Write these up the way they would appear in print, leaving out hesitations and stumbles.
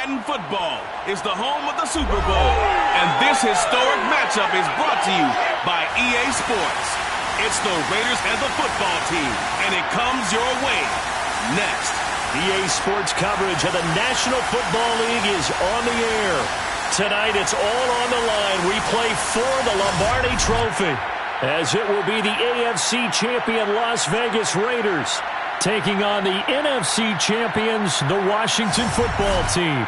Madden football is the home of the Super Bowl, and this historic matchup is brought to you by EA Sports. It's the Raiders and the football team, and it comes your way next. EA Sports coverage of the National Football League is on the air. Tonight, it's all on the line. We play for the Lombardi Trophy, as it will be the AFC champion Las Vegas Raiders taking on the NFC champions, the Washington Football Team.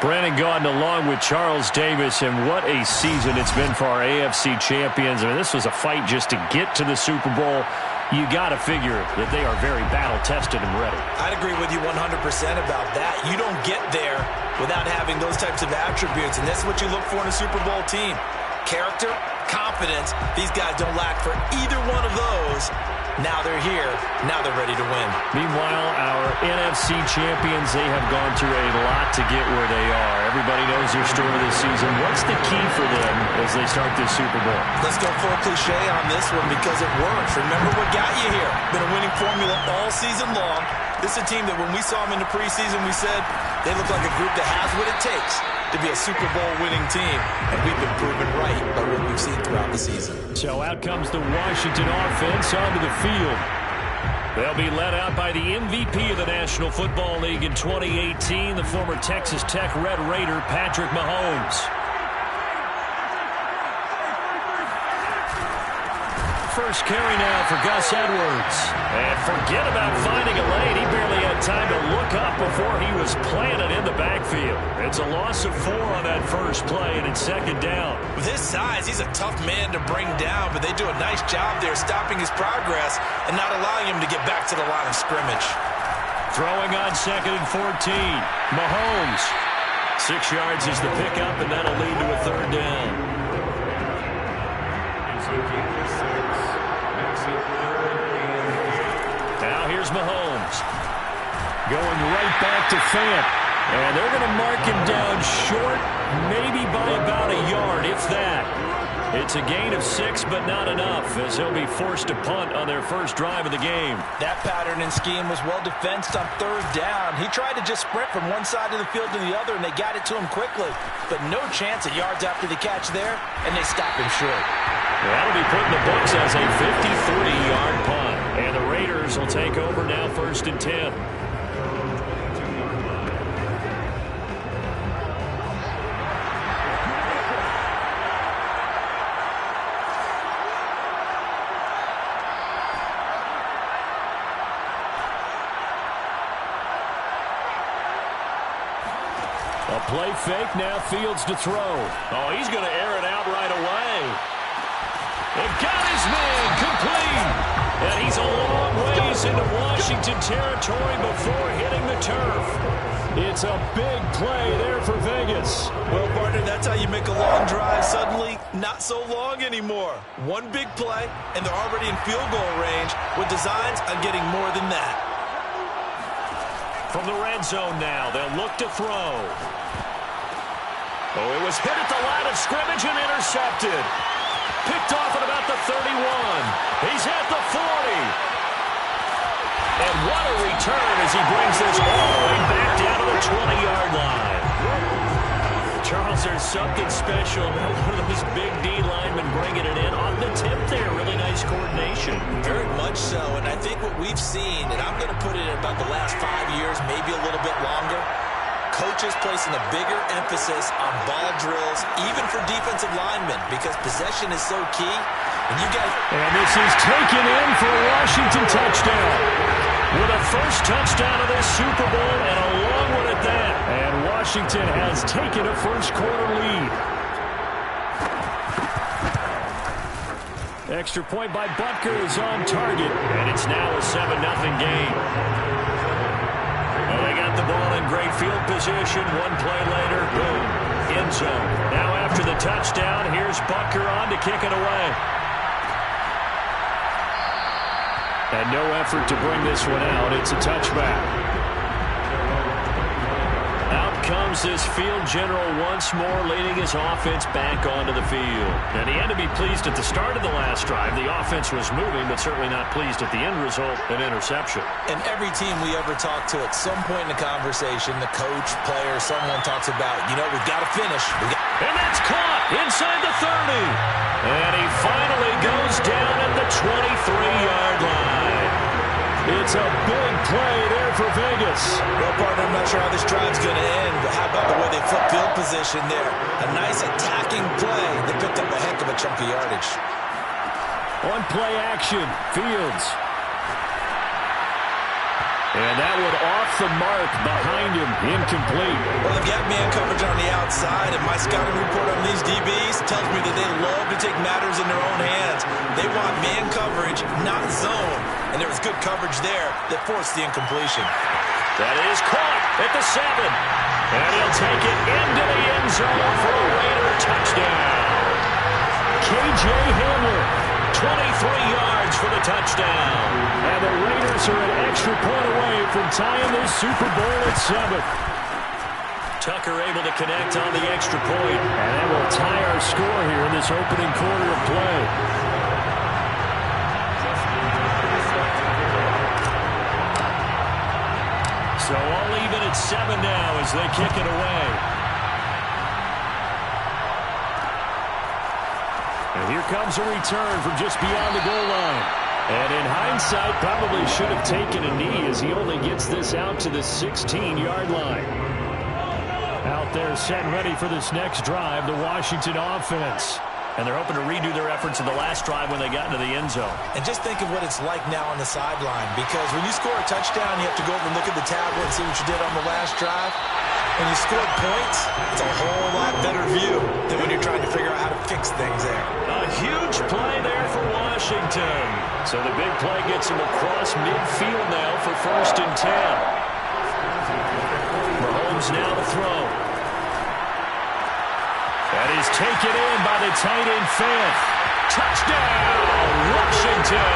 Brandon Gaudin along with Charles Davis, and what a season it's been for our AFC champions. I mean, this was a fight just to get to the Super Bowl. You got to figure that they are very battle-tested and ready. I'd agree with you 100% about that. You don't get there without having those types of attributes, and that's what you look for in a Super Bowl team. Character, confidence. These guys don't lack for either one of those. Now they're here. Now they're ready to win. Meanwhile, our NFC champions, they have gone through a lot to get where they are. Everybody knows their story this season. What's the key for them as they start this Super Bowl? Let's go full cliche on this one because it works. Remember what got you here. Been a winning formula all season long. This is a team that when we saw them in the preseason, we said they look like a group that has what it takes to be a Super Bowl winning team. And we've been proven right by what we've seen throughout the season. So out comes the Washington offense onto the field. They'll be led out by the MVP of the National Football League in 2018, the former Texas Tech Red Raider, Patrick Mahomes. First carry now for Gus Edwards. And forget about finding a lane. He barely had time to look up before he was planted in the backfield. It's a loss of 4 on that first play, and it's second down. With his size, he's a tough man to bring down, but they do a nice job there stopping his progress and not allowing him to get back to the line of scrimmage. Throwing on 2nd and 14. Mahomes. 6 yards is the pickup, and that'll lead to a third down. Now here's Mahomes. Going right back to Fant. And they're going to mark him down short, maybe by about a yard, if that. It's a gain of 6, but not enough, as he'll be forced to punt on their first drive of the game. That pattern and scheme was well defensed on third down. He tried to just sprint from one side of the field to the other, and they got it to him quickly. But no chance at yards after the catch there, and they stopped him short. That'll be put in the books as a 53-yard punt. And the Raiders will take over now, 1st and 10. A play fake, now Fields to throw. Oh, he's going to air it out right away. And got his man complete. And he's a long ways into Washington territory before hitting the turf. It's a big play there for Vegas. Well, partner, that's how you make a long drive suddenly not so long anymore. One big play, and they're already in field goal range with designs on getting more than that. From the red zone now, they'll look to throw. Oh, it was hit at the line of scrimmage and intercepted. Picked off at about the 31. He's at the 40. And what a return as he brings this all the way back down to the 20-yard line. Charles, there's something special about one of those big D linemen bringing it in on the tip there. Really nice coordination. Very much so, and I think what we've seen, and I'm going to put it in about the last 5 years, maybe a little bit longer, coaches placing a bigger emphasis on ball drills, even for defensive linemen, because possession is so key. And this is taken in for a Washington touchdown. With a first touchdown of this Super Bowl and a long one at that. And Washington has taken a first-quarter lead. Extra point by Butker is on target, and it's now a 7-0 game. Well, they got the ball in great field position. One play later, boom, end zone. Now after the touchdown, here's Butker on to kick it away. And no effort to bring this one out. It's a touchback. Out comes this field general once more, leading his offense back onto the field. And he had to be pleased at the start of the last drive. The offense was moving, but certainly not pleased at the end result, an interception. And every team we ever talk to, at some point in the conversation, the coach, player, someone talks about, we've got to finish. And that's caught inside the 30. And he finally goes down at the 23-yard line. It's a big play there for Vegas. Well, partner, I'm not sure how this drive's going to end, but how about the way they flip field position there? A nice attacking play. They picked up a heck of a chunk of yardage. On play action, Fields. And that one off the mark behind him, incomplete. Well, they've got man coverage on the outside, and my scouting report on these DBs tells me that they love to take matters in their own hands. They want man coverage, not zone. And there was good coverage there that forced the incompletion. That is caught at the 7. And he'll take it into the end zone for a Raider touchdown. K.J. Hamler, 23 yards for the touchdown. And the Raiders are an extra point away from tying this Super Bowl at 7. Tucker able to connect on the extra point. And that will tie our score here in this opening quarter of play. So all even at 7 now as they kick it away. And here comes a return from just beyond the goal line. And in hindsight, probably should have taken a knee as he only gets this out to the 16-yard line. Out there set and ready for this next drive, the Washington offense. And they're hoping to redo their efforts in the last drive when they got into the end zone. And just think of what it's like now on the sideline, because when you score a touchdown, you have to go over and look at the tablet and see what you did on the last drive. When you score points, it's a whole lot better view than when you're trying to figure out how to fix things there. A huge play there for Washington. So the big play gets him across midfield now for 1st and 10. Mahomes now to throw. That is taken in by the tight end Fant. Touchdown, Washington!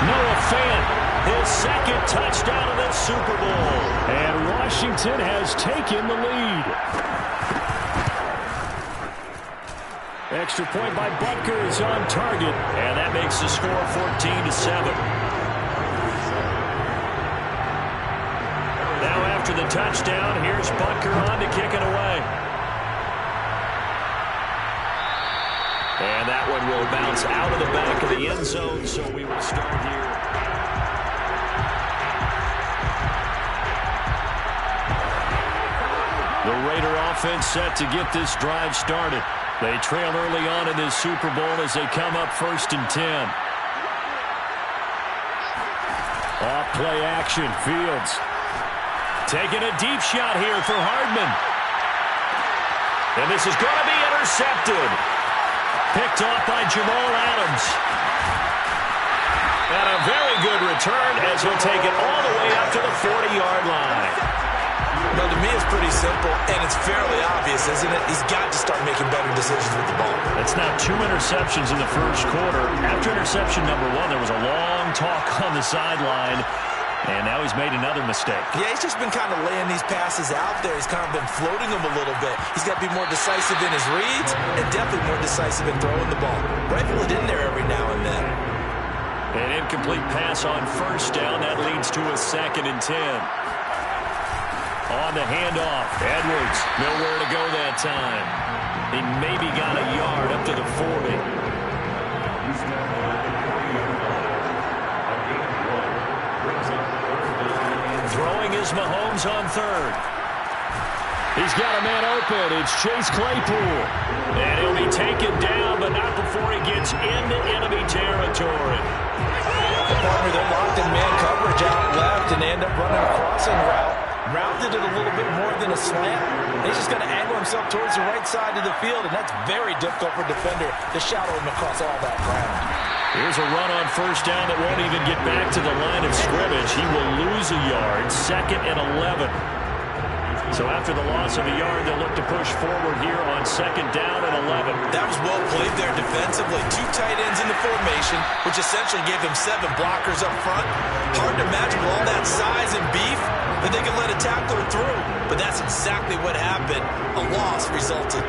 Noah Fant, his second touchdown of this Super Bowl. And Washington has taken the lead. Extra point by Butker is on target, and that makes the score 14-7. Now after the touchdown, here's Butker on to kick it away. And that one will bounce out of the back of the end zone, so we will start here. The Raider offense set to get this drive started. They trail early on in this Super Bowl as they come up 1st and 10. Off play action, Fields. Taking a deep shot here for Hardman. And this is going to be intercepted. Picked off by Jamal Adams. And a very good return as he'll take it all the way up to the 40-yard line. Well, to me, it's pretty simple, and it's fairly obvious, isn't it? He's got to start making better decisions with the ball. It's now 2 interceptions in the first quarter. After interception number 1, there was a long talk on the sideline, and now he's made another mistake. Yeah, he's just been kind of laying these passes out there. He's kind of been floating them a little bit. He's got to be more decisive in his reads and definitely more decisive in throwing the ball. Rifle it in there every now and then. An incomplete pass on 1st down. That leads to a 2nd and 10. On the handoff, Edwards, nowhere to go that time. He maybe got a yard up to the 40. Throwing is Mahomes on 3rd. He's got a man open. It's Chase Claypool. And he'll be taken down, but not before he gets into enemy territory. The partner, they're locked in man coverage out left, and they end up running a crossing route. Rounded it a little bit more than a slant. He's just going to angle himself towards the right side of the field, and that's very difficult for a defender to shadow him across all that ground. Here's a run on 1st down that won't even get back to the line of scrimmage. He will lose a yard, 2nd and 11. So after the loss of a yard, they'll look to push forward here on 2nd down and 11. That was well played there defensively. defensively. 2 tight ends in the formation, which essentially gave them 7 blockers up front. Hard to imagine with all that size and beef that they could let a tackler through. But that's exactly what happened. A loss resulted.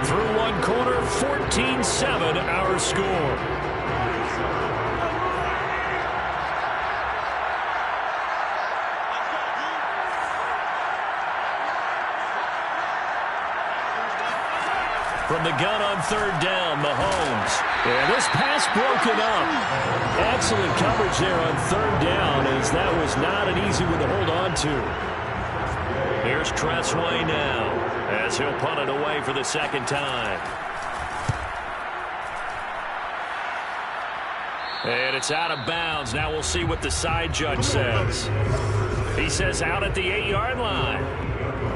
Through one quarter, 14-7 our score. From the gun on 3rd down, Mahomes. And this pass broken up. Excellent coverage there on 3rd down, as that was not an easy one to hold on to. Here's Tressway now, as he'll punt it away for the 2nd time. And it's out of bounds. Now we'll see what the side judge says. He says out at the 8-yard line.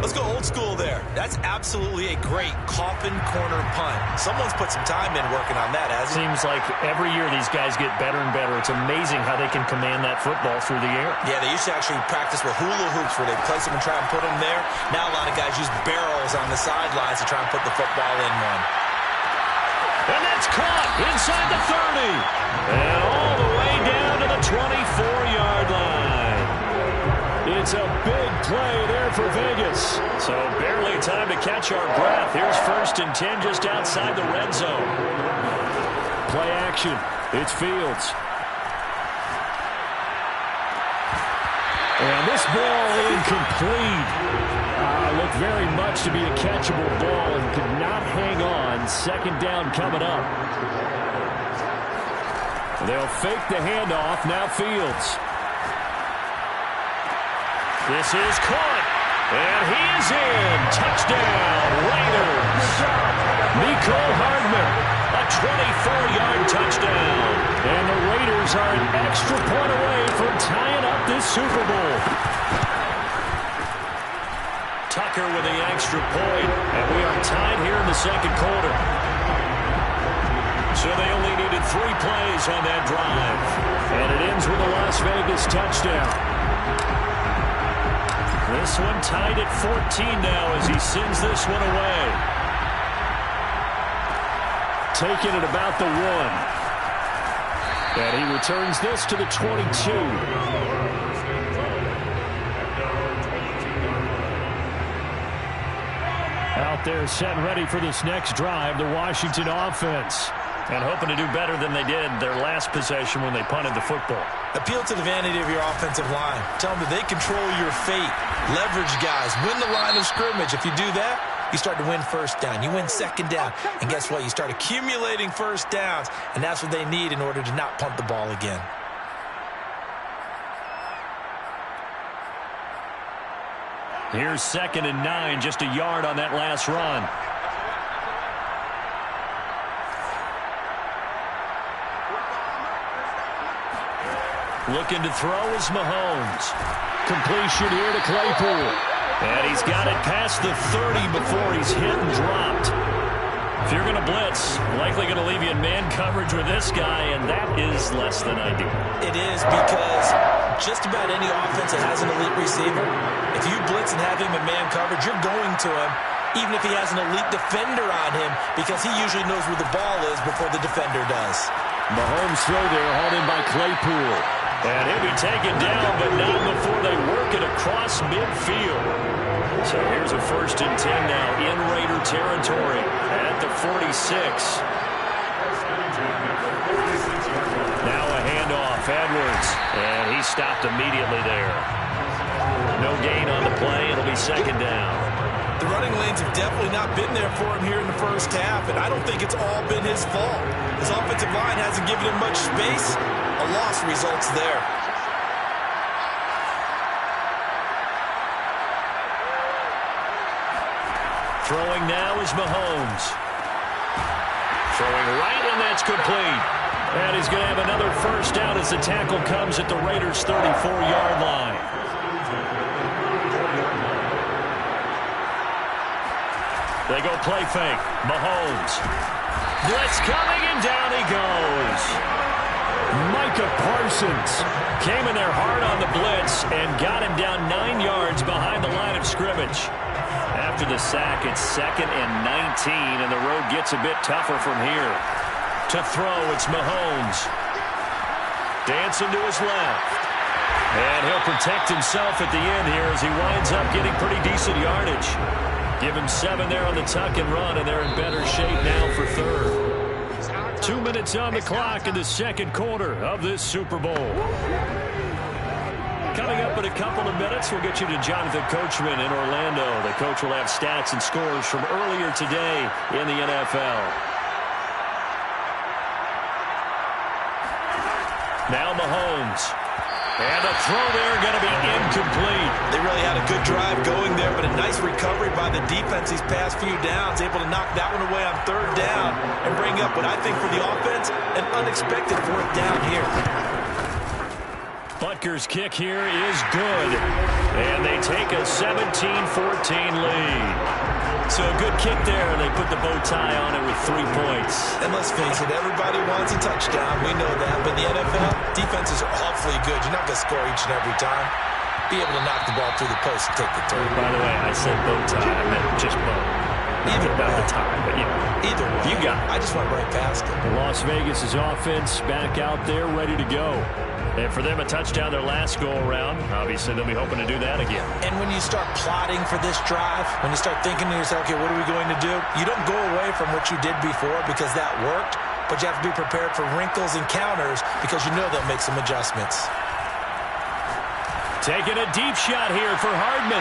Let's go old school there. That's absolutely a great coffin corner punt. Someone's put some time in working on that, hasn't he? Seems like every year these guys get better and better. It's amazing how they can command that football through the air. Yeah, they used to actually practice with hula hoops where they place them and try and put them there. Now a lot of guys use barrels on the sidelines to try and put the football in one. And that's caught inside the 30. And all the way down to the 24-yard line. It's a big play there for Vegas. So barely time to catch our breath. Here's 1st and 10 just outside the red zone. Play action. It's Fields. And this ball incomplete. Looked very much to be a catchable ball and could not hang on. 2nd down coming up. They'll fake the handoff. Now Fields. This is caught, and he is in. Touchdown, Raiders. Mecole Hardman, a 24-yard touchdown. And the Raiders are an extra point away from tying up this Super Bowl. Tucker with the extra point, and we are tied here in the 2nd quarter. So they only needed 3 plays on that drive. And it ends with a Las Vegas touchdown. This one tied at 14 now as he sends this one away. Taking it about the 1. And he returns this to the 22. Out there set and ready for this next drive, the Washington offense. And hoping to do better than they did their last possession when they punted the football. Appeal to the vanity of your offensive line. Tell them that they control your fate. Leverage guys. Win the line of scrimmage. If you do that, you start to win 1st down. You win 2nd down. And guess what? You start accumulating 1st downs. And that's what they need in order to not punt the ball again. Here's 2nd and 9. Just a yard on that last run. Looking to throw is Mahomes. Completion here to Claypool. And he's got it past the 30 before he's hit and dropped. If you're going to blitz, likely going to leave you in man coverage with this guy, and that is less than ideal. It is, because just about any offense that has an elite receiver, if you blitz and have him in man coverage, you're going to him, even if he has an elite defender on him, because he usually knows where the ball is before the defender does. Mahomes throw there, hauled in by Claypool. And he'll be taken down, but not before they work it across midfield. So here's a 1st and 10 now in Raider territory at the 46. Now a handoff, Edwards. And he stopped immediately there. No gain on the play. It'll be 2nd down. The running lanes have definitely not been there for him here in the 1st half, and I don't think it's all been his fault. His offensive line hasn't given him much space. A loss results there. Throwing now is Mahomes. Throwing right, and that's complete. And he's going to have another 1st down as the tackle comes at the Raiders' 34-yard line. They go play fake. Mahomes. Blitz coming, and down he goes. Micah Parsons came in there hard on the blitz and got him down 9 yards scrimmage. After the sack, it's 2nd and 19, and the road gets a bit tougher from here. To throw, it's Mahomes. Dancing to his left. And he'll protect himself at the end here as he winds up getting pretty decent yardage. Give him 7 there on the tuck and run, and they're in better shape now for 3rd. 2 minutes on the clock in the 2nd quarter of this Super Bowl. Coming up in a couple of minutes, we'll get you to Jonathan Coachman in Orlando. The coach will have stats and scores from earlier today in the NFL. Now Mahomes. And a throw there going to be incomplete. They really had a good drive going there, but a nice recovery by the defense these past few downs, able to knock that one away on 3rd down and bring up what I think for the offense, an unexpected 4th down here. Butker's kick here is good. And they take a 17-14 lead. So a good kick there, and they put the bow tie on it with 3 points. And let's face it, everybody wants a touchdown. We know that. But in the NFL, defenses are awfully good. You're not going to score each and every time. Be able to knock the ball through the post and take the turn. By the way, I said bow tie. I meant just bow. Either about the time, but you know. Either way. You got it. I just went right past it. Las Vegas' offense back out there ready to go. And for them, a touchdown their last go-around. Obviously, they'll be hoping to do that again. And when you start plotting for this drive, when you start thinking to yourself, okay, what are we going to do? You don't go away from what you did before because that worked, but you have to be prepared for wrinkles and counters because you know they'll make some adjustments. Taking a deep shot here for Hardman.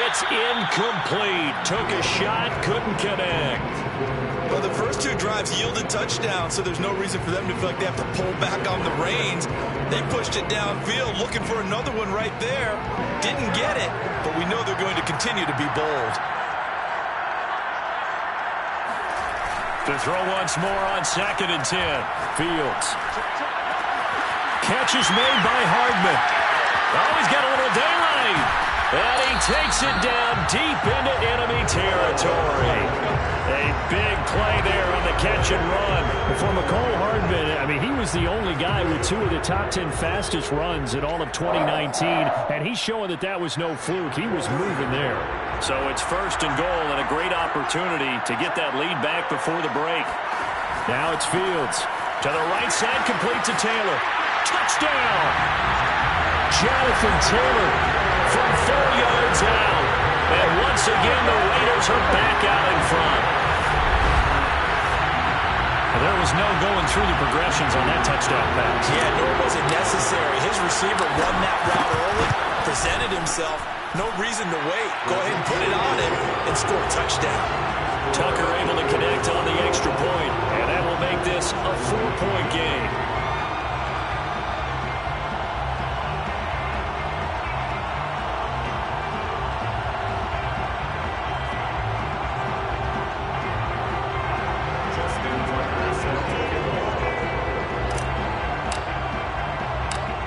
It's incomplete. Took a shot, couldn't connect. Well, the first 2 drives yielded touchdowns, so there's no reason for them to feel like they have to pull back on the reins. They pushed it downfield, looking for another one right there. Didn't get it, but we know they're going to continue to be bold. To throw once more on 2nd and 10. Fields. Catch is made by Hardman. Oh, he's got a little daylight. And he takes it down deep into enemy territory. A big play there on the catch and run. For McCole Hardman, I mean, he was the only guy with 2 of the top 10 fastest runs in all of 2019, and he's showing that that was no fluke. He was moving there. So it's 1st and goal and a great opportunity to get that lead back before the break. Now it's Fields. To the right side, complete to Taylor. Touchdown! Jonathan Taylor from 4 yards out. And once again, the Raiders are back out in front. There was no going through the progressions on that touchdown pass. Yeah, nor was it necessary. His receiver run that route early, presented himself. No reason to wait. Go ahead and put it on him and score a touchdown. Tucker able to connect on the extra point, and that will make this a 4-point game.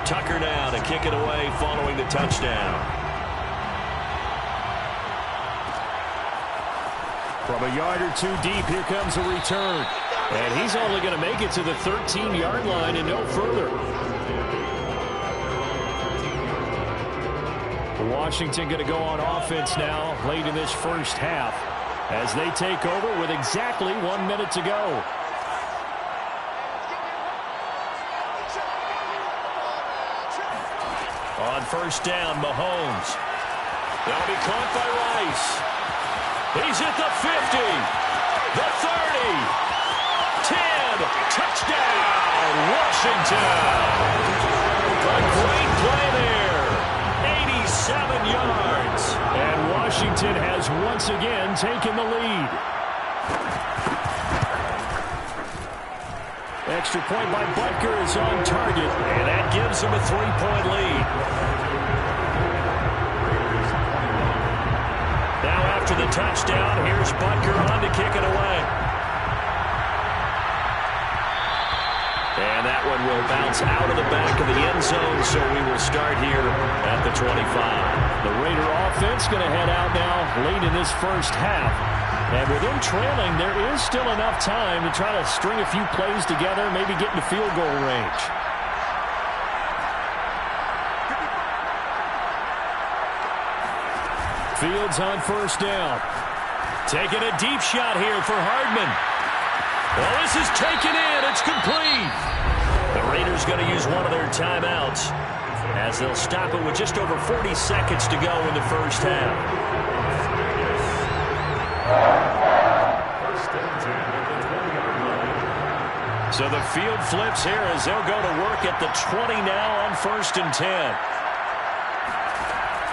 Tucker now to kick it away following the touchdown. From a yard or 2 deep, here comes a return. And he's only going to make it to the 13-yard line and no further. Washington going to go on offense now late in this first half as they take over with exactly 1 minute to go. On 1st down, Mahomes. That'll be caught by Rice. He's at the 50, the 30, 10, touchdown, Washington. A great play there, 87 yards. And Washington has once again taken the lead. Extra point by Butker is on target, and that gives him a 3-point lead. Now after the touchdown, here's Butker on to kick it away. And that one will bounce out of the back of the end zone, so we will start here at the 25. The Raider offense going to head out now late in this first half. And with them trailing, there is still enough time to try to string a few plays together, maybe get into field goal range. Fields on first down. Taking a deep shot here for Hardman. Well, this is taken in. It's complete. The Raiders going to use one of their timeouts as they'll stop it with just over 40 seconds to go in the first half. So the field flips here as they'll go to work at the 20 now on 1st and 10.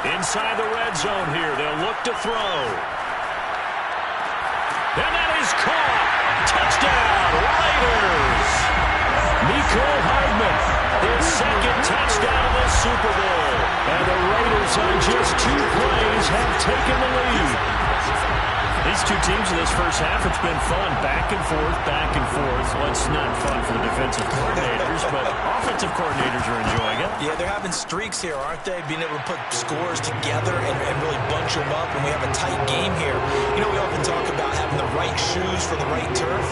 Inside the red zone here, they'll look to throw. And that is caught. Touchdown, Raiders. Mecole Hardman, his second touchdown of the Super Bowl. And the Raiders on just 2 plays have taken the lead. These two teams in this first half, it's been fun. Back and forth, back and forth. Well, it's not fun for the defensive coordinators, but offensive coordinators are enjoying it. Yeah, they're having streaks here, aren't they? Being able to put scores together and really bunch them up, and we have a tight game here. You know, we often talk about having the right shoes for the right turf.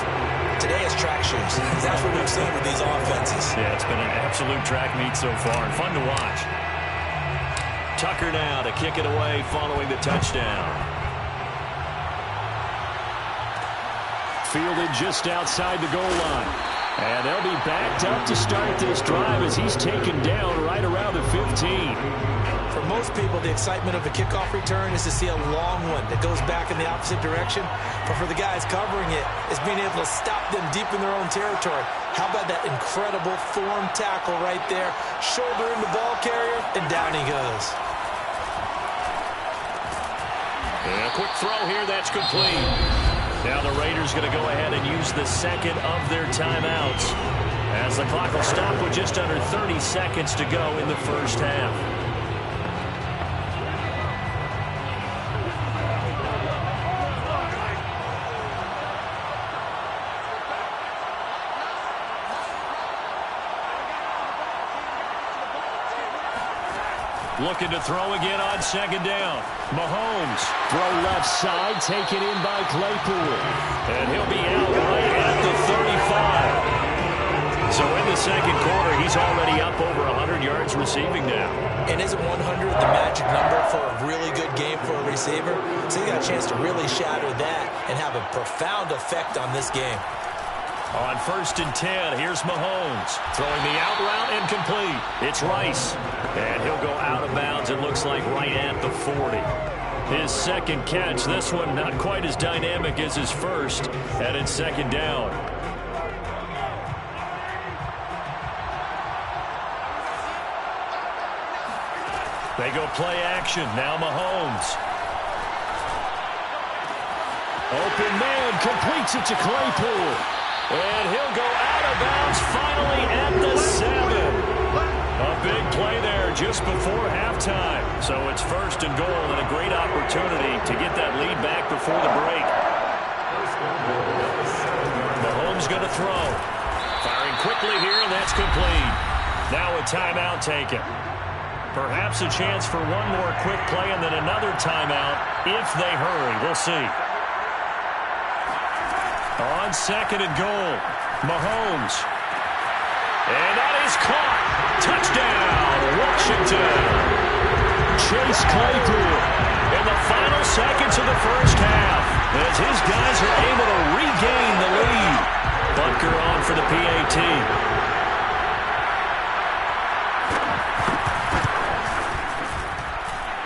Today it's track shoes. That's what we've seen with these offenses. Yeah, it's been an absolute track meet so far, and fun to watch. Tucker now to kick it away following the touchdown. Fielded just outside the goal line. And they'll be backed up to start this drive as he's taken down right around the 15. For most people, the excitement of a kickoff return is to see a long one that goes back in the opposite direction. But for the guys covering it, it's being able to stop them deep in their own territory. How about that incredible form tackle right there? Shoulder in the ball carrier, and down he goes. And a quick throw here, that's complete. Now the Raiders going to go ahead and use the second of their timeouts as the clock will stop with just under 30 seconds to go in the first half. Looking to throw again on second down. Mahomes. Throw left side, taken in by Claypool. And he'll be out right at the 35. So in the second quarter, he's already up over 100 yards receiving now. And isn't 100 the magic number for a really good game for a receiver? So you got a chance to really shatter that and have a profound effect on this game. On 1st and 10, here's Mahomes. Throwing the out route incomplete. It's Rice. And he'll go out of bounds, it looks like, right at the 40. His second catch, this one not quite as dynamic as his first. And it's second down. They go play action. Now Mahomes. Open man completes it to Claypool. And he'll go out of bounds finally at the 7. A big play there just before halftime. So it's 1st and goal and a great opportunity to get that lead back before the break. Mahomes going to throw. Firing quickly here, and that's complete. Now a timeout taken. Perhaps a chance for one more quick play and then another timeout if they hurry. We'll see. On 2nd and goal, Mahomes. And that is caught. Touchdown, Washington. Chase Claypool in the final seconds of the first half as his guys are able to regain the lead. Bunker on for the PAT.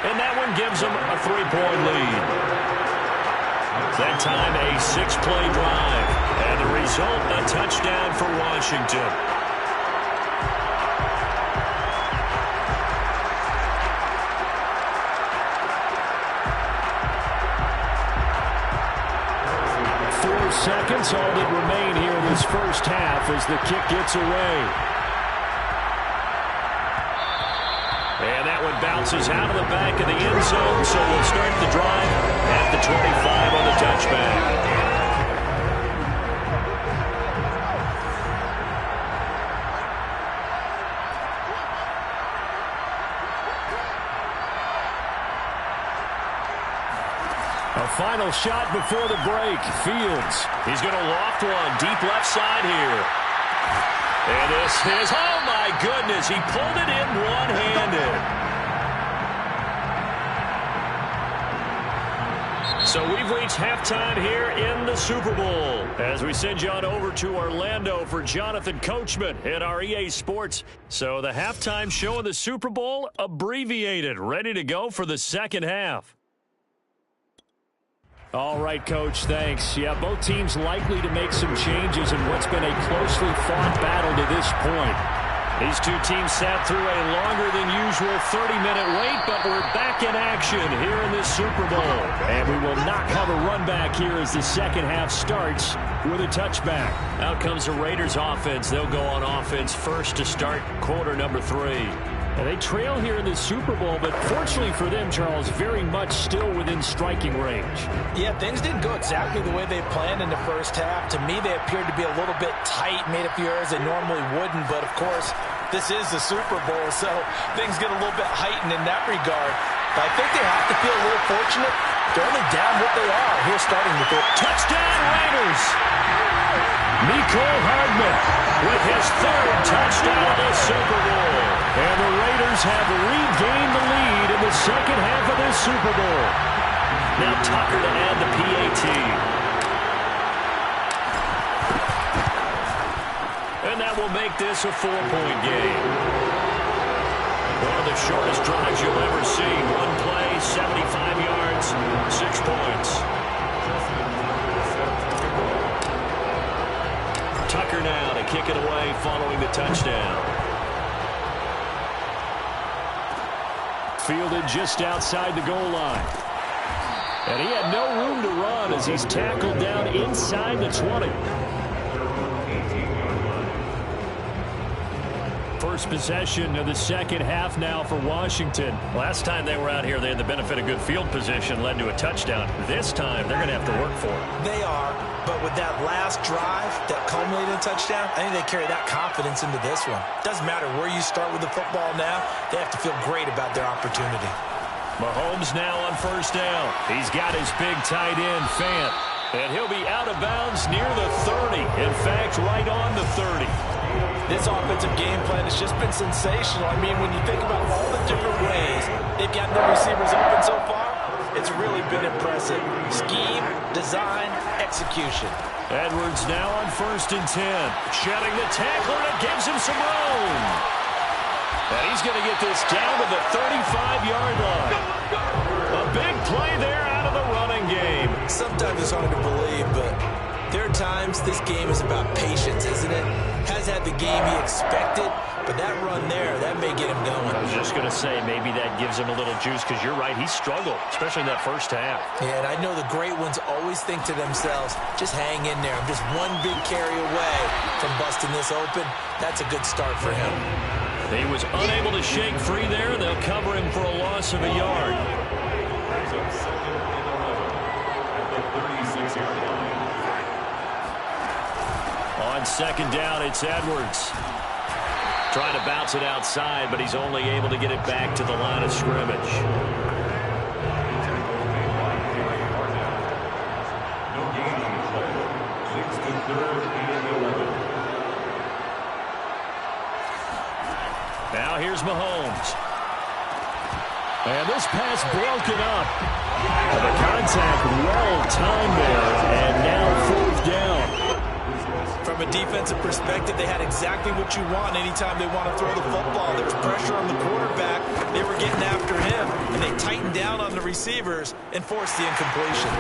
And that one gives them a 3-point lead. That time a 6-play drive. And the result, a touchdown for Washington. Seconds, all that remain here in this first half as the kick gets away. And that one bounces out of the back of the end zone, so we'll start the drive at the 25 on the touchback. Final shot before the break. Fields. He's going to loft one deep left side here. And this is, oh my goodness, he pulled it in one-handed. So we've reached halftime here in the Super Bowl as we send you on over to Orlando for Jonathan Coachman at our EA Sports. So the halftime show of the Super Bowl abbreviated, ready to go for the second half. All right, Coach, thanks. Yeah, both teams likely to make some changes in what's been a closely fought battle to this point. These two teams sat through a longer than usual 30-minute wait, but we're back in action here in this Super Bowl. And we will not have a run back here as the second half starts with a touchback. Out comes the Raiders offense. They'll go on offense first to start quarter number 3. And they trail here in the Super Bowl, but fortunately for them, Charles, very much still within striking range. Yeah, things didn't go exactly the way they planned in the first half. To me, they appeared to be a little bit tight, made a few errors they normally wouldn't. But, of course, this is the Super Bowl, so things get a little bit heightened in that regard. But I think they have to feel a little fortunate. They're only down what they are. Here starting with the touchdown Raiders. Mecole Hardman with his 3rd touchdown of the Super Bowl. And the Raiders have regained the lead in the second half of this Super Bowl. Now Tucker to add the PAT. And that will make this a 4-point game. One of the shortest drives you'll ever see. One play, 75 yards, 6 points. Tucker now to kick it away following the touchdown. Fielded just outside the goal line. And he had no room to run as he's tackled down inside the 20. First possession of the second half now for Washington. Last time they were out here, they had the benefit of good field position, led to a touchdown. This time, they're going to have to work for it. They are, but with that last drive that culminated in a touchdown, I think they carry that confidence into this one. Doesn't matter where you start with the football now, they have to feel great about their opportunity. Mahomes now on first down. He's got his big tight end, Fant. And he'll be out of bounds near the 30. In fact, right on the 30. This offensive game plan has just been sensational. I mean, when you think about all the different ways they've gotten their receivers open so far, it's really been impressive. Scheme, design, execution. Edwards now on 1st and 10. Shedding the tackler, and it gives him some room. And he's going to get this down to the 35-yard line. A big play there out of the running game. Sometimes it's hard to believe, but there are times this game is about patience, isn't it? Has had the game he expected, but that run there, that may get him going. I was just going to say, maybe that gives him a little juice, because you're right, he struggled, especially in that first half. Yeah, and I know the great ones always think to themselves, just hang in there. I'm just one big carry away from busting this open. That's a good start for him. He was unable to shake free there. They'll cover him for a loss of a yard. On second down, it's Edwards. Trying to bounce it outside, but he's only able to get it back to the line of scrimmage. Now here's Mahomes. And this pass broken up. And the contact well timed there, and now 4th down. From a defensive perspective, they had exactly what you want anytime they want to throw the football. There was pressure on the quarterback. They were getting after him, and they tightened down on the receivers and forced the incompletion.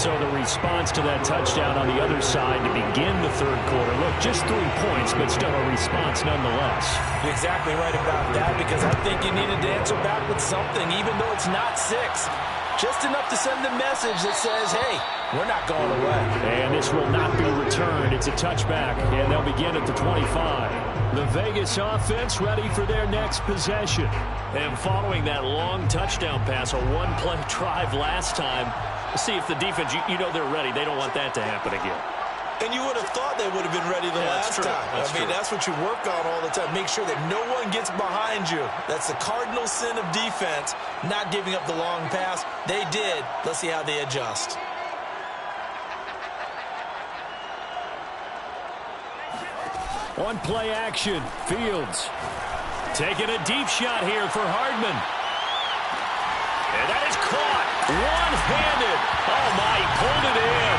So the response to that touchdown on the other side to begin the 3rd quarter. Look, just 3 points, but still a response nonetheless. You're exactly right about that, because I think you needed to answer back with something, even though it's not 6. Just enough to send a message that says, hey, we're not going away. And this will not be returned. It's a touchback, and they'll begin at the 25. The Vegas offense ready for their next possession. And following that long touchdown pass, a one-play drive last time, see if the defense, you know they're ready. They don't want that to happen again. And you would have thought they would have been ready the last time. That's what you work on all the time. Make sure that no one gets behind you. That's the cardinal sin of defense, not giving up the long pass. They did. Let's see how they adjust. On play action, Fields taking a deep shot here for Hardman. And that is caught. One-handed. Oh, my, he pulled it in.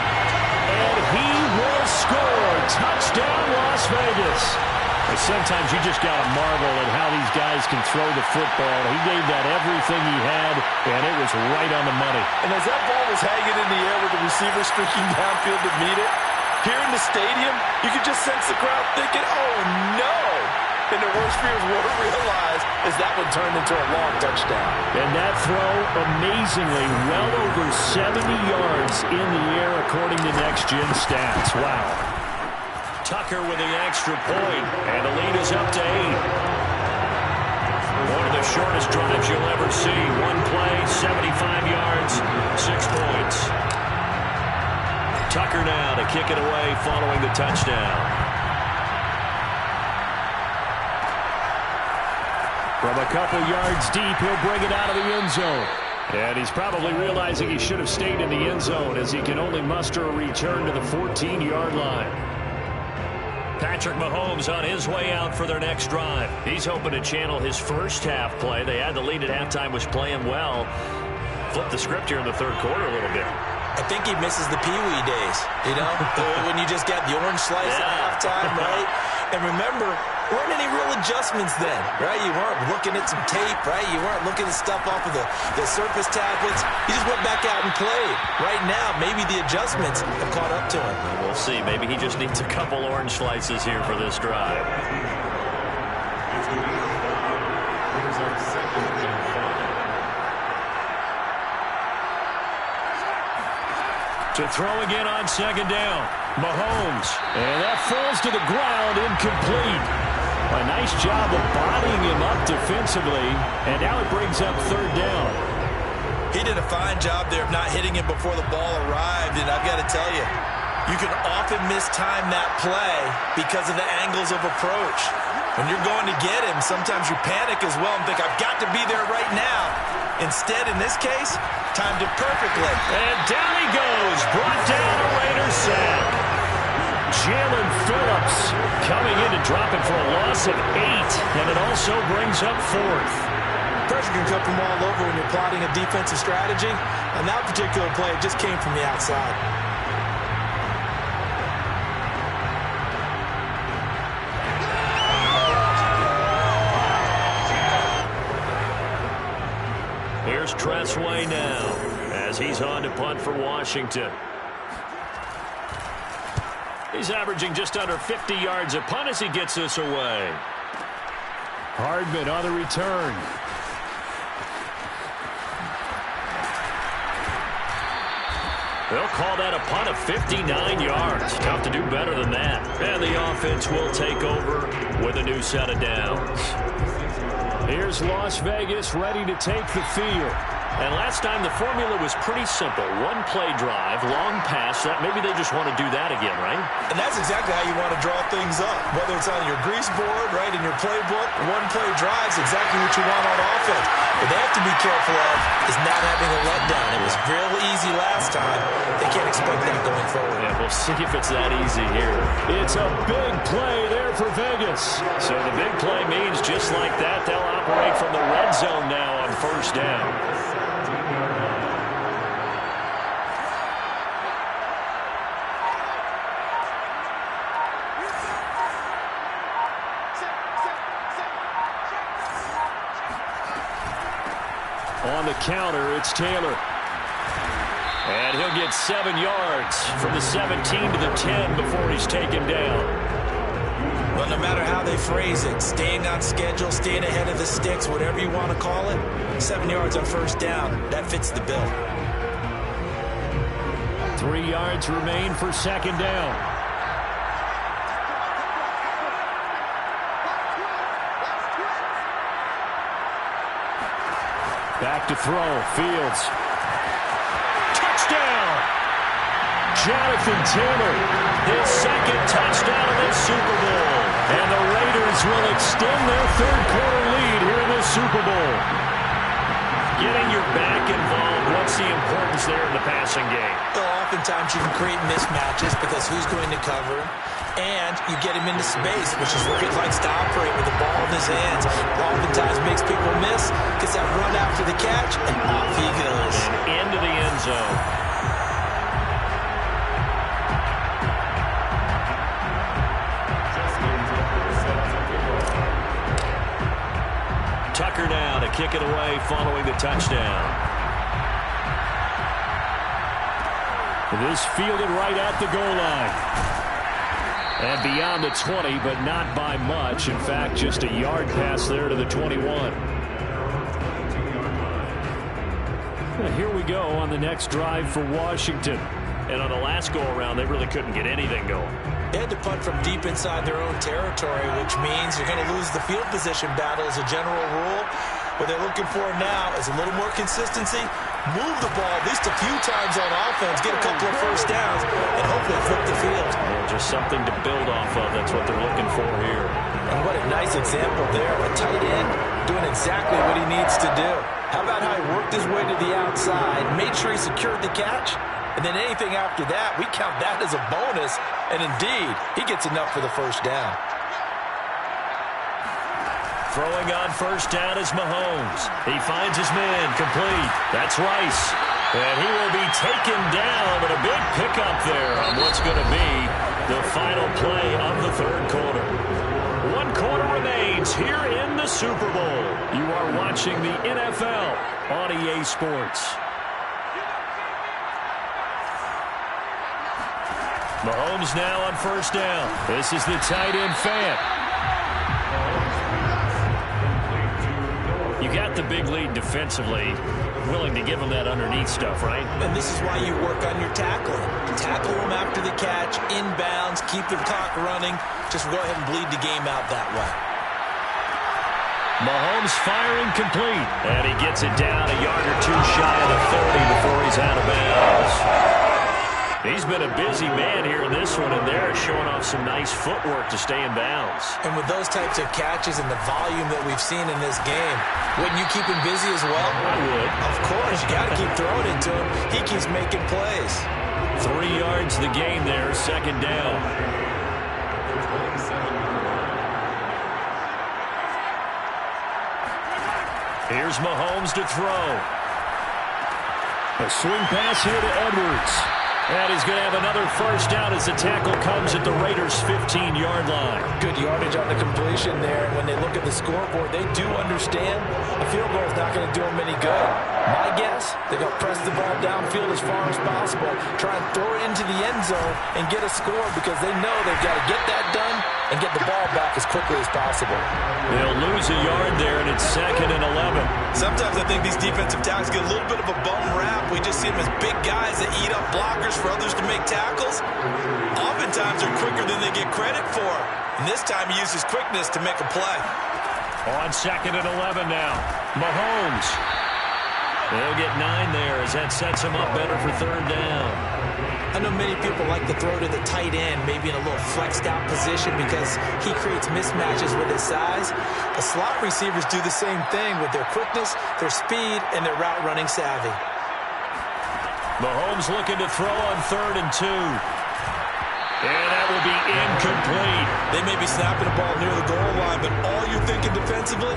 And he will score. Touchdown, Las Vegas. Sometimes you just got to marvel at how these guys can throw the football. He gave that everything he had, and it was right on the money. And as that ball was hanging in the air with the receiver streaking downfield to meet it, here in the stadium, you could just sense the crowd thinking, oh, no. And their worst fears were realized as that one turned into a long touchdown. And that throw, amazingly, well over 70 yards in the air, according to Next Gen Stats. Wow. Tucker with the extra point, and the lead is up to 8. One of the shortest drives you'll ever see. One play, 75 yards, 6 points. Tucker now to kick it away following the touchdown. From a couple yards deep, he'll bring it out of the end zone. And he's probably realizing he should have stayed in the end zone as he can only muster a return to the 14-yard line. Patrick Mahomes on his way out for their next drive. He's hoping to channel his first half play. They had the lead at halftime, was playing well. Flip the script here in the third quarter a little bit. I think he misses the Pee-wee days, you know, when you just got the orange slice at halftime, right? And remember, there weren't any real adjustments then, right? You weren't looking at some tape, right? You weren't looking at stuff off of the surface tablets. You just went back out and played. Right now, maybe the adjustments have caught up to him. We'll see. Maybe he just needs a couple orange slices here for this drive. To throw again on second down. Mahomes. And that falls to the ground, incomplete. A nice job of bodying him up defensively. And now it brings up third down. He did a fine job there of not hitting him before the ball arrived. And I've got to tell you, you can often mistime that play because of the angles of approach. When you're going to get him, sometimes you panic as well and think, I've got to be there right now. Instead, in this case, timed it perfectly. And down he goes. Brought down a Raiders sack. Jalen Phillips coming in to drop it for a loss of 8. And it also brings up fourth. Pressure can come from all over when you're plotting a defensive strategy. On that particular play, it just came from the outside. Here's Tressway now as he's on to punt for Washington. He's averaging just under 50 yards a punt as he gets this away. Hardman on the return. They'll call that a punt of 59 yards. Tough to do better than that. And the offense will take over with a new set of downs. Here's Las Vegas ready to take the field. And last time the formula was pretty simple. One play drive, long pass. That maybe they just want to do that again, right? And that's exactly how you want to draw things up. Whether it's on your grease board, right, in your playbook, one play drive is exactly what you want on offense. What they have to be careful of is not having a letdown. It was real easy last time. They can't expect that going forward. Yeah, we'll see if it's that easy here. It's a big play there for Vegas. So the big play means just like that, they'll operate from the red zone now on first down. On the counter, it's Taylor. And he'll get 7 yards from the 17 to the 10 before he's taken down. Well, no matter how they phrase it, staying on schedule, staying ahead of the sticks, whatever you want to call it, 7 yards on first down, that fits the bill. 3 yards remain for second down. Back to throw. Fields. Touchdown! Jonathan Taylor, his second touchdown of the Super Bowl. And the Raiders will extend their third quarter lead here in the Super Bowl. Getting your back involved, what's the importance there in the passing game? Well, oftentimes you can create mismatches because who's going to cover him? And you get him into space, which is where he likes to operate with the ball in his hands. Oftentimes makes people miss, gets that run after the catch, and off he goes. And into the end zone. Tucker now to kick it away following the touchdown. This fielded right at the goal line. And beyond the 20, but not by much. In fact, just a yard pass there to the 21. And here we go on the next drive for Washington. And on the last go-around, they really couldn't get anything going. They had to punt from deep inside their own territory, which means you're going to lose the field position battle as a general rule. What they're looking for now is a little more consistency, move the ball at least a few times on offense, get a couple of first downs, and hopefully flip the field. Well, just something to build off of. That's what they're looking for here. And what a nice example there. A tight end doing exactly what he needs to do. How about how he worked his way to the outside, made sure he secured the catch, and then anything after that, we count that as a bonus. And indeed, he gets enough for the first down. Throwing on first down is Mahomes. He finds his man complete. That's Rice. And he will be taken down, but a big pickup there on what's going to be the final play of the third quarter. 1 quarter remains here in the Super Bowl. You are watching the NFL on EA Sports. Mahomes now on first down. This is the tight end fan. You got the big lead defensively, willing to give him that underneath stuff, right? And this is why you work on your tackling. Tackle him after the catch, inbounds, keep the clock running. Just go ahead and bleed the game out that way. Mahomes firing complete. And he gets it down a yard or two shy of the 30 before he's out of bounds. He's been a busy man here in this one, and they're showing off some nice footwork to stay in bounds. And with those types of catches and the volume that we've seen in this game, wouldn't you keep him busy as well? I would. Of course, you got to keep throwing it to him. He keeps making plays. 3 yards the gain there, second down. Here's Mahomes to throw. A swing pass here to Edwards. And he's going to have another first down as the tackle comes at the Raiders' 15-yard line. Good yardage on the completion there. And when they look at the scoreboard, they do understand a field goal is not going to do them any good. My guess, they're going to press the ball downfield as far as possible, try and throw it into the end zone and get a score because they know they've got to get that done and get the ball back as quickly as possible. They'll lose a yard there, and it's 2nd and 11. Sometimes I think these defensive tackles get a little bit of a bum rap. We just see them as big guys that eat up blockers for others to make tackles. Oftentimes they're quicker than they get credit for. And this time he uses quickness to make a play. On 2nd and 11 now. Mahomes. They'll get 9 there as that sets him up better for third down. I know many people like to throw to the tight end, maybe in a little flexed out position because he creates mismatches with his size. The slot receivers do the same thing with their quickness, their speed, and their route running savvy. Mahomes looking to throw on 3rd and 2. And that will be incomplete. They may be snapping the ball near the goal line, but all you're thinking defensively,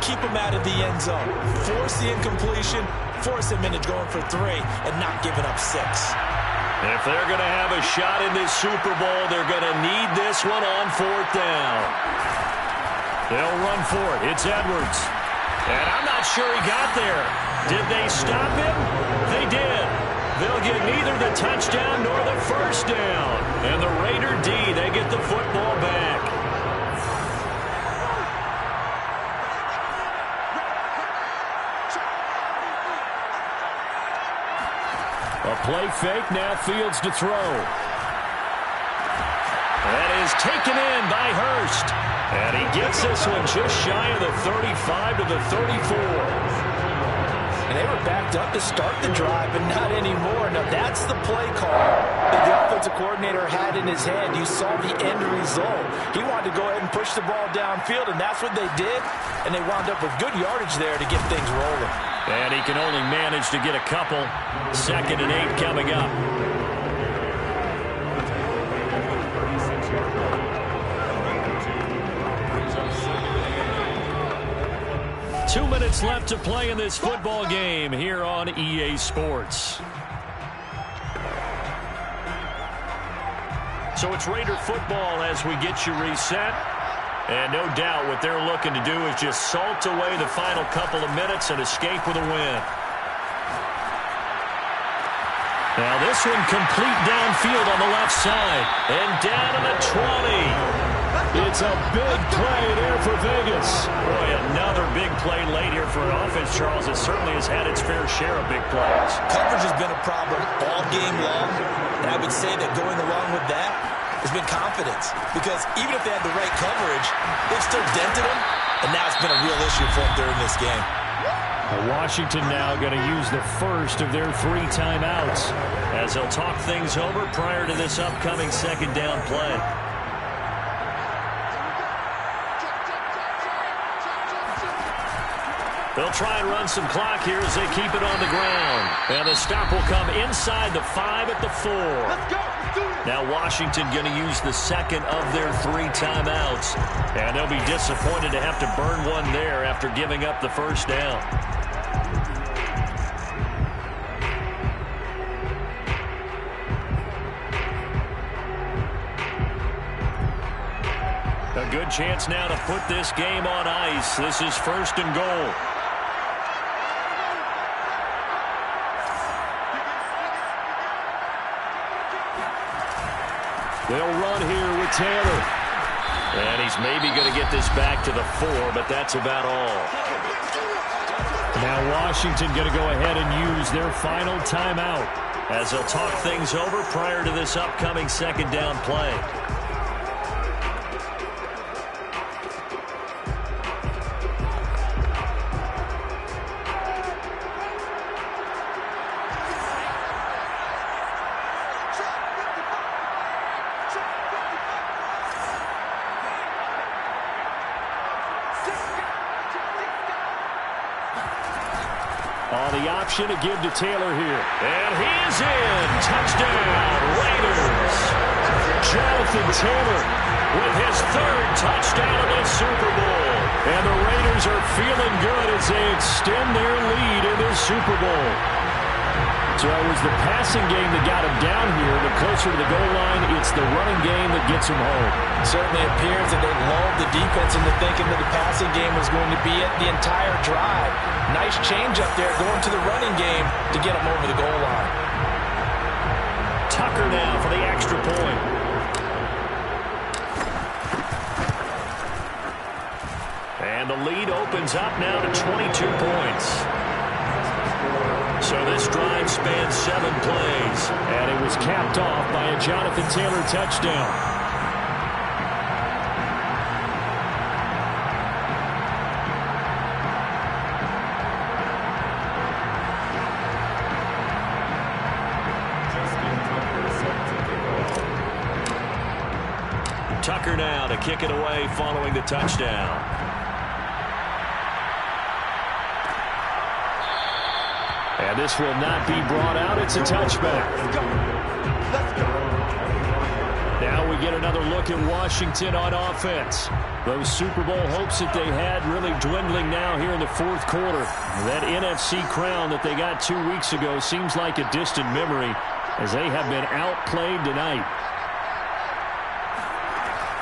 keep them out of the end zone. Force the incompletion, force them into going for 3, and not giving up 6. If they're going to have a shot in this Super Bowl, they're going to need this one on 4th down. They'll run for it. It's Edwards. And I'm not sure he got there. Did they stop him? They did. They'll get neither the touchdown nor the first down. And the Raider D, they get the football back. A play fake, now Fields to throw. That is taken in by Hurst. And he gets this one just shy of the 35 to the 34. And they were backed up to start the drive, but not anymore. Now, that's the play call that the offensive coordinator had in his head. You saw the end result. He wanted to go ahead and push the ball downfield, and that's what they did. And they wound up with good yardage there to get things rolling. And he can only manage to get a couple. 2nd and 8 coming up. 2 minutes left to play in this football game here on EA Sports. So it's Raider football as we get you reset. And no doubt what they're looking to do is just salt away the final couple of minutes and escape with a win. Now this one complete downfield on the left side. And down to the 20. It's a big play there for Vegas. Boy, another big play late here for an offense, Charles. It certainly has had its fair share of big plays. Coverage has been a problem all game long. And I would say that going along with that has been confidence. Because even if they had the right coverage, they've still dented them. And now it's been a real issue for them during this game. Washington now going to use the first of their 3 timeouts as they'll talk things over prior to this upcoming second down play. They'll try and run some clock here as they keep it on the ground. And the stop will come inside the 5 at the 4. Let's go. Now Washington going to use the second of their 3 timeouts. And they'll be disappointed to have to burn one there after giving up the first down. A good chance now to put this game on ice. This is 1st and goal. They'll run here with Taylor. And he's maybe going to get this back to the 4, but that's about all. Now Washington going to go ahead and use their final timeout as they'll talk things over prior to this upcoming second down play. To give to Taylor here. And he is in. Touchdown, Raiders. Jonathan Taylor with his 3rd touchdown of the Super Bowl. And the Raiders are feeling good as they extend their lead in this Super Bowl. So it was the passing game that got him down here, but closer to the goal line, it's the running game that gets him home. It certainly appears that they lulled the defense into thinking that the passing game was going to be it the entire drive. Nice change up there going to the running game to get him over the goal line. Tucker now for the extra point. And the lead opens up now to 22 points. So this drive spans 7 plays. And it was capped off by a Jonathan Taylor touchdown. Tucker now to kick it away following the touchdown. And this will not be brought out. It's a touchback. Now we get another look at Washington on offense. Those Super Bowl hopes that they had really dwindling now here in the 4th quarter. That NFC crown that they got 2 weeks ago seems like a distant memory as they have been outplayed tonight.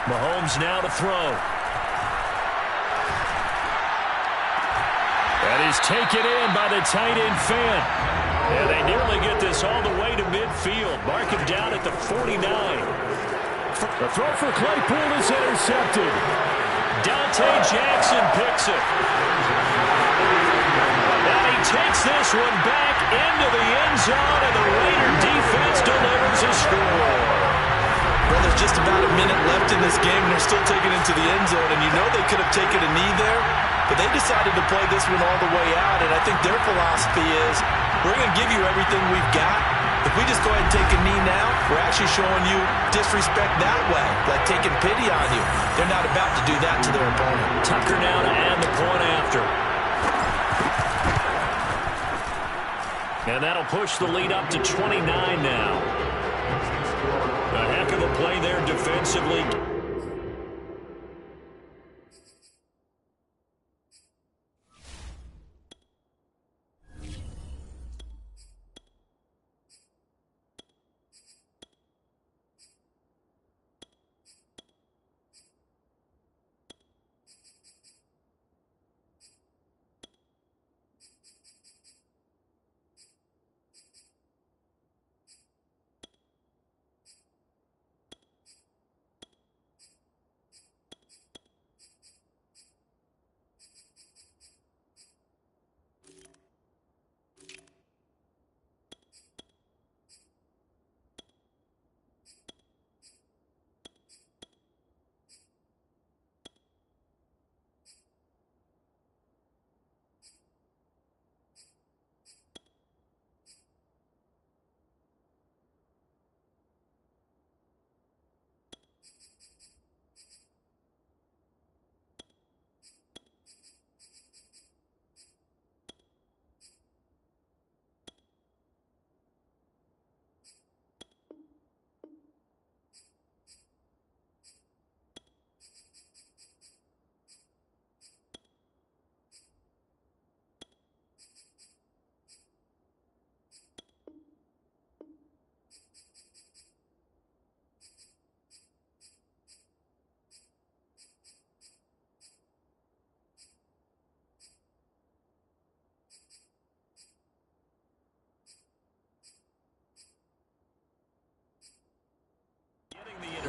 Mahomes now to throw. That is taken in by the tight end Fan. And they nearly get this all the way to midfield. Mark him down at the 49. The throw for Claypool is intercepted. Dante Jackson picks it. And he takes this one back into the end zone, and the Raider defense delivers a score. Well, there's just about a minute left in this game, and they're still taking it into the end zone. And you know they could have taken a knee there, but they decided to play this one all the way out. And I think their philosophy is, we're going to give you everything we've got. If we just go ahead and take a knee now, we're actually showing you disrespect that way, like taking pity on you. They're not about to do that to their opponent. Tucker now to add the point after. And that'll push the lead up to 29 now. A heck of a play there defensively.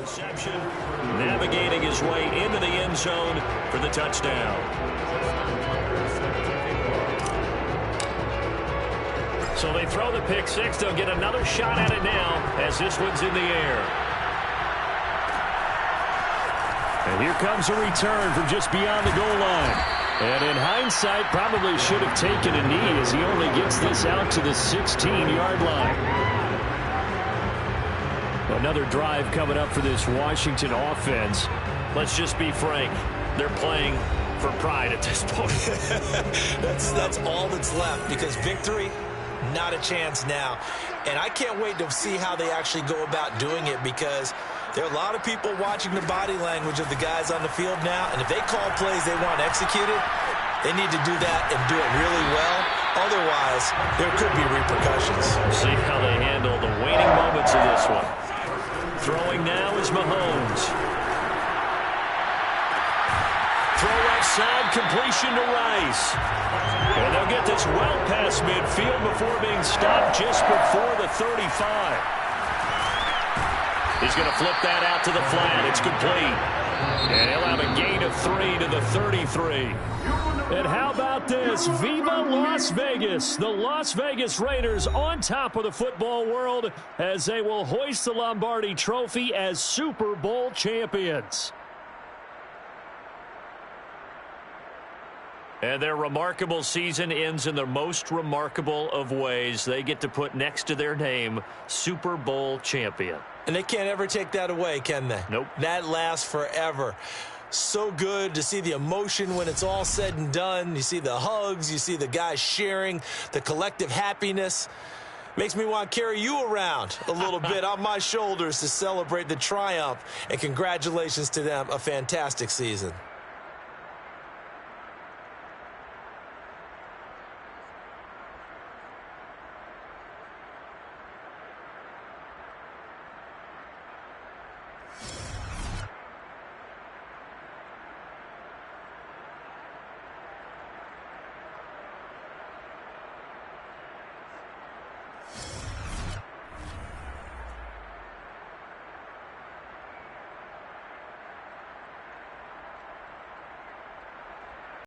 Reception, navigating his way into the end zone for the touchdown. So they throw the pick six. They'll get another shot at it now as this one's in the air. And here comes a return from just beyond the goal line. And in hindsight, probably should have taken a knee as he only gets this out to the 16-yard line. Another drive coming up for this Washington offense. Let's just be frank. They're playing for pride at this point. That's all that's left, because victory, not a chance now. And I can't wait to see how they actually go about doing it, because there are a lot of people watching the body language of the guys on the field now, and if they call plays they want executed, they need to do that and do it really well. Otherwise, there could be repercussions. See how they handle the waning moments of this one. Throwing now is Mahomes. Throw outside, completion to Rice. And they'll get this well past midfield before being stopped just before the 35. He's going to flip that out to the flat. It's complete. And he'll have a gain of 3 to the 33. And how about this? Viva Las Vegas. The Las Vegas Raiders on top of the football world as they will hoist the Lombardi Trophy as Super Bowl champions. And their remarkable season ends in the most remarkable of ways. They get to put next to their name, Super Bowl champion. And they can't ever take that away, can they? Nope. That lasts forever. So good to see the emotion when it's all said and done. You see the hugs. You see the guys sharing, the collective happiness. Makes me want to carry you around a little bit on my shoulders to celebrate the triumph. And congratulations to them. A fantastic season.